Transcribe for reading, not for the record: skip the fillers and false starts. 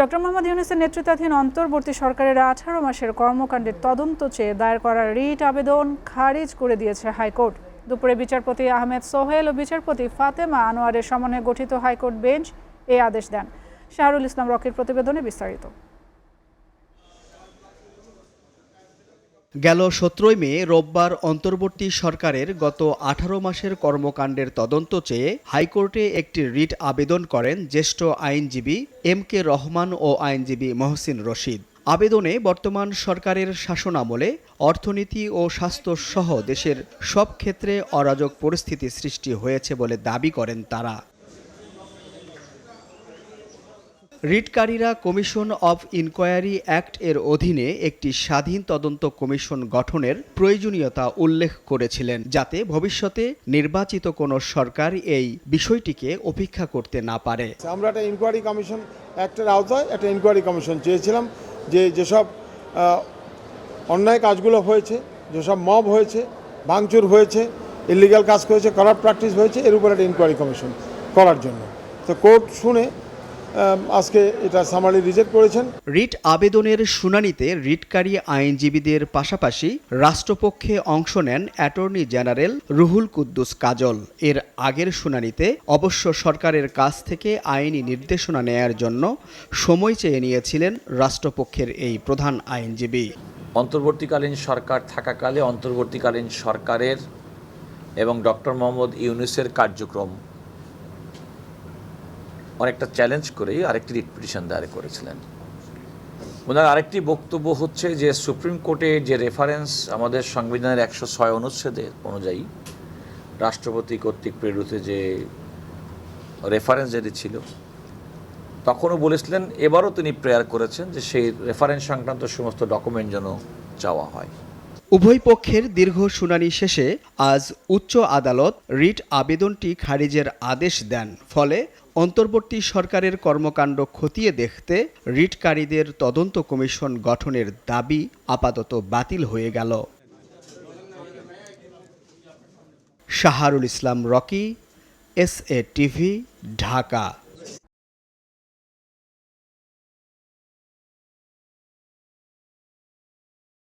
Doctor Mohammad ইউনূসের নেতৃত্বাধীন অন্তর্বর্তী সরকারের 18 মাসের কর্মকাণ্ডের তদন্ত চেয়ে দায়ের করা রিট আবেদন খারিজ করে দিয়েছে হাইকোর্ট। দুপুরে বিচারপতি আহমেদ সোহেল ও বিচারপতি ফাতেমা আনোয়ারের সমন্বয়ে গঠিত হাইকোর্ট বেঞ্চ এই আদেশ দেন। শাহরুল ইসলাম রকির প্রতিবেদনে বিস্তারিত। গেল 17 মে রোববার অন্তর্বর্তী সরকারের গত 18 মাসের কর্মকাণ্ডের তদন্ত চেয়ে হাইকোর্টে একটি রিট আবেদন করেন জ্যেষ্ঠ আইনজীবী MK রহমান ও আইনজীবী মহসিন রশিদ। আবেদনে বর্তমান সরকারের শাসনামলে অর্থনীতি ও স্বাস্থ্য সহ দেশের সব ক্ষেত্রে অরাজক পরিস্থিতি সৃষ্টি হয়েছে বলে দাবি করেন তারা। রিটকারীরা কমিশন অব ইনকোয়ারি অ্যাক্ট এর অধীনে একটি স্বাধীন তদন্ত কমিশন গঠনের প্রয়োজনীয়তা উল্লেখ করেছিলেন, যাতে ভবিষ্যতে নির্বাচিত কোনো সরকার এই বিষয়টিকে উপেক্ষা করতে না পারে। আমরা একটা ইনকোয়ারি কমিশন অ্যাক্টের আওতায় একটা ইনকোয়ারি কমিশন চেয়েছিলাম, যেসব অন্যায় কাজগুলো হয়েছে, যেসব মব হয়েছে, ভাঙচুর হয়েছে, ইলিগাল কাজ করেছে, করাপ্ট প্র্যাকটিস হয়েছে, এর উপর একটা ইনকোয়ারি কমিশন করার জন্য। তো কোর্ট শুনে আজকে এটা সামারি রিজেক্ট করেছেন। রিট আবেদনের শুনানিতে রিটকারী আইনজীবীদের পাশাপাশি রাষ্ট্রপক্ষে অংশ নেন অ্যাটর্নি জেনারেল রুহুল কুদ্দুস কাজল। এর আগের শুনানিতে অবশ্য সরকারের কাছ থেকে আইনি নির্দেশনা নেয়ার জন্য সময় চেয়ে নিয়েছিলেন রাষ্ট্রপক্ষের এই প্রধান আইনজীবী। অন্তর্বর্তীকালীন সরকার থাকাকালে অন্তর্বর্তীকালীন সরকারের এবং ডক্টর মোহাম্মদ ইউনূসের কার্যক্রম অনেকটা চ্যালেঞ্জ করেই আরেকটি রিট পিটিশন দায়ের করেছিলেন। ওনার আরেকটি বক্তব্য হচ্ছে যে সুপ্রিম কোর্টে যে রেফারেন্স আমাদের সংবিধানের 106 অনুচ্ছেদের অনুযায়ী রাষ্ট্রপতি কর্তৃক প্রেরিত যে রেফারেন্স যেটি ছিল, তখনও বলেছিলেন, এবারও তিনি প্রেয়ার করেছেন যে সেই রেফারেন্স সংক্রান্ত সমস্ত ডকুমেন্ট যেন চাওয়া হয়। উভয় পক্ষের দীর্ঘ শুনানি শেষে আজ উচ্চ আদালত রিট আবেদনটি খারিজের আদেশ দেন। ফলে অন্তর্বর্তী সরকারের কর্মকাণ্ড খতিয়ে দেখতে রিটকারীদের তদন্ত কমিশন গঠনের দাবি আপাতত বাতিল হয়ে গেল। শাহরুল ইসলাম রকি, SA TV, ঢাকা।